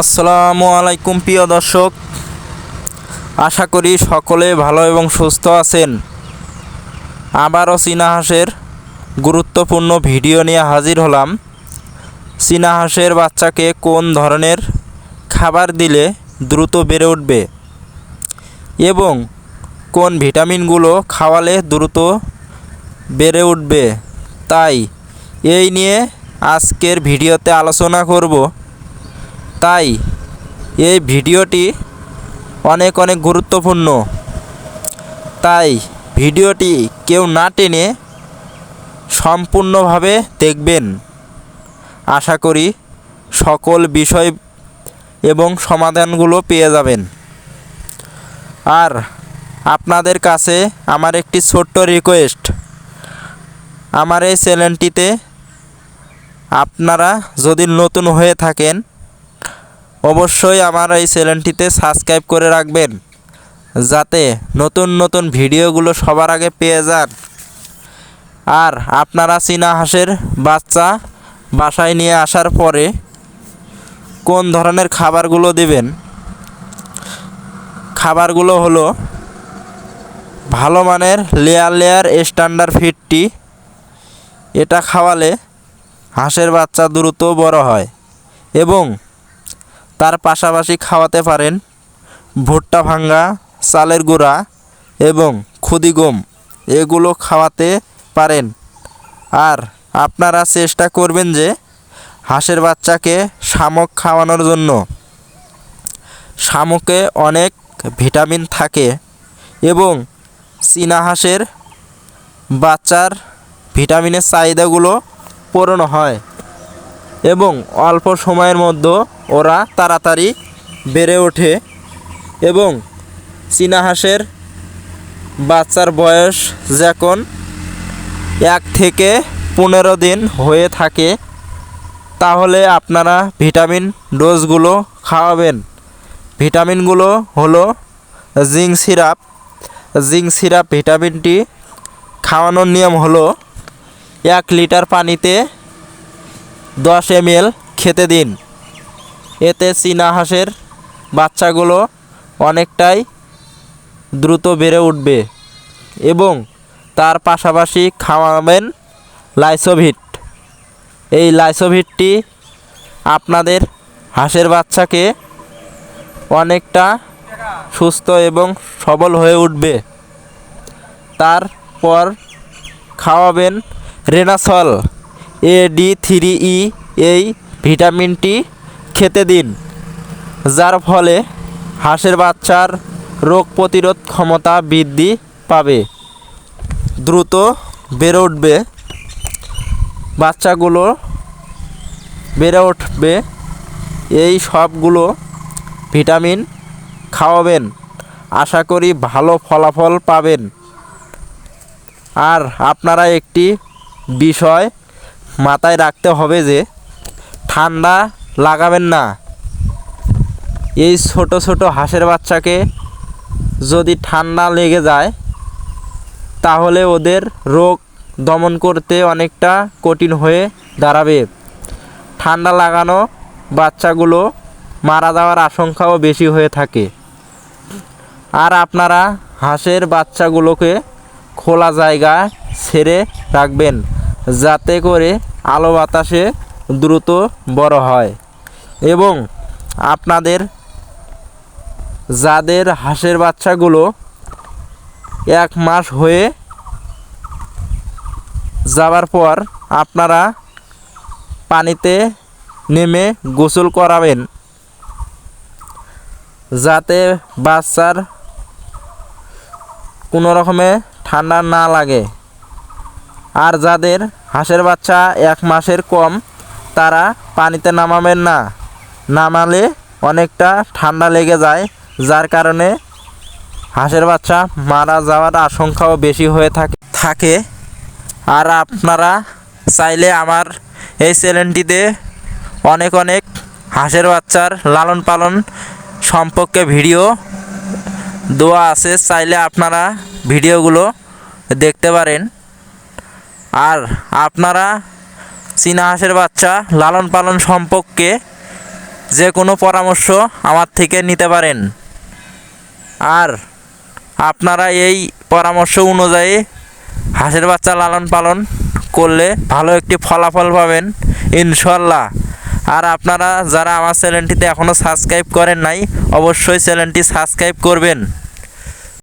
আসসালামু আলাইকুম প্রিয় দর্শক, আশা করি সকলে ভালো এবং সুস্থ আছেন। আবারও চীনা হাঁসের গুরুত্বপূর্ণ ভিডিও নিয়ে হাজির হলাম। চীনা হাঁসের বাচ্চাকে কোন ধরনের খাবার দিলে দ্রুত বেড়ে উঠবে এবং কোন ভিটামিনগুলো খাওয়ালে দ্রুত বেড়ে উঠবে, তাই এই নিয়ে আজকের ভিডিওতে আলোচনা করব। তাই এই ভিডিওটি অনেক গুরুত্বপূর্ণ, তাই ভিডিওটি কেউ না টেনে সম্পূর্ণভাবে দেখবেন। আশা করি সকল বিষয় এবং সমাধানগুলো পেয়ে যাবেন। আর আপনাদের কাছে আমার একটি ছোট্ট রিকোয়েস্ট, আমার এই চ্যানেলটিতে আপনারা যদি নতুন হয়ে থাকেন অবশ্যই আমার এই চ্যানেলটিতে সাবস্ক্রাইব করে রাখবেন, যাতে নতুন ভিডিওগুলো সবার আগে পেয়ে যান। আর আপনারা চীনা হাঁসের বাচ্চা বাসায় নিয়ে আসার পরে কোন ধরনের খাবারগুলো দেবেন, খাবারগুলো হলো ভালো মানের লেয়ার স্ট্যান্ডার্ড ফিডটি। এটা খাওয়ালে হাঁসের বাচ্চা দ্রুত বড় হয় এবং তার পাশাপাশি খাওয়াতে পারেন ভুট্টা ভাঙ্গা, চালের গুঁড়া এবং খুদি গম, এগুলো খাওয়াতে পারেন। আর আপনারা চেষ্টা করবেন যে হাঁসের বাচ্চাকে শামুক খাওয়ানোর জন্য। শামুকে অনেক ভিটামিন থাকে এবং চীনা হাঁসের বাচ্চার ভিটামিনের চাহিদাগুলো পূরণ হয় এবং অল্প সময়ের মধ্যে ওরা তাড়াতাড়ি বেড়ে ওঠে। এবং চীনা হাঁসের বাচ্চার বয়স যখন 1 থেকে 15 দিন হয়ে থাকে, তাহলে আপনারা ভিটামিন ডোজগুলো খাওয়াবেন। ভিটামিনগুলো হলো জিঙ্ক সিরাপ। ভিটামিনটি খাওয়ানোর নিয়ম হলো 1 লিটার পানিতে 10 ml খেতে দিন। এতে চীনা হাঁসের বাচ্চাগুলো অনেকটাই দ্রুত বেড়ে উঠবে এবং তার পাশাপাশি খাওয়াবেন লাইসোভিট। এই লাইসোভিটটি আপনাদের হাঁসের বাচ্চাকে অনেকটা সুস্থ এবং সবল হয়ে উঠবে। তারপর খাওয়াবেন রেনাসল AD3E। এই ভিটামিনটি খেতে দিন, যার ফলে হাঁসের বাচ্চার রোগ প্রতিরোধ ক্ষমতা বৃদ্ধি পাবে, দ্রুত বেড়ে উঠবে, বাচ্চাগুলো বেড়ে উঠবে। এই সবগুলো ভিটামিন খাওয়াবেন, আশা করি ভালো ফলাফল পাবেন। আর আপনারা একটি বিষয় মাথায় রাখতে হবে যে ঠান্ডা লাগাবেন না। এই ছোট হাঁসের বাচ্চাকে যদি ঠান্ডা লেগে যায় তাহলে ওদের রোগ দমন করতে অনেকটা কঠিন হয়ে দাঁড়াবে। ঠান্ডা লাগানো বাচ্চাগুলো মারা যাওয়ার আশঙ্কাও বেশি হয়ে থাকে। আর আপনারা হাঁসের বাচ্চাগুলোকে খোলা জায়গায় ছেড়ে রাখবেন, যাতে করে আলো বাতাসে দ্রুত বড় হয়। এবং আপনাদের যাদের হাঁসের বাচ্চাগুলো 1 মাস হয়ে যাওয়ার পর আপনারা পানিতে নেমে গোসল করাবেন, যাতে বাচ্চার কোনো রকমে ঠান্ডা না লাগে। আর যাদের হাঁসের বাচ্চা 1 মাসের কম, তারা পানিতে নামাবেন না, নামালে অনেকটা ঠান্ডা লেগে যায়, যার কারণে হাঁসের বাচ্চা মারা যাওয়ার আশঙ্কাও বেশি হয়ে থাকে। আর আপনারা চাইলে আমার এই চ্যানেলটিতে অনেক হাঁসের বাচ্চার লালন পালন সম্পর্কে ভিডিও দেওয়া আছে, চাইলে আপনারা ভিডিওগুলো দেখতে পারেন। আর আপনারা চীনা হাঁসের বাচ্চা লালন পালন সম্পর্কে যে কোনো পরামর্শ আমার থেকে নিতে পারেন। আর আপনারা এই পরামর্শ অনুযায়ী হাঁসের বাচ্চা লালন পালন করলে ভালো একটি ফলাফল পাবেন ইনশাল্লাহ। আর আপনারা যারা আমার চ্যানেলটিতে এখনও সাবস্ক্রাইব করেন নাই, অবশ্যই চ্যানেলটি সাবস্ক্রাইব করবেন।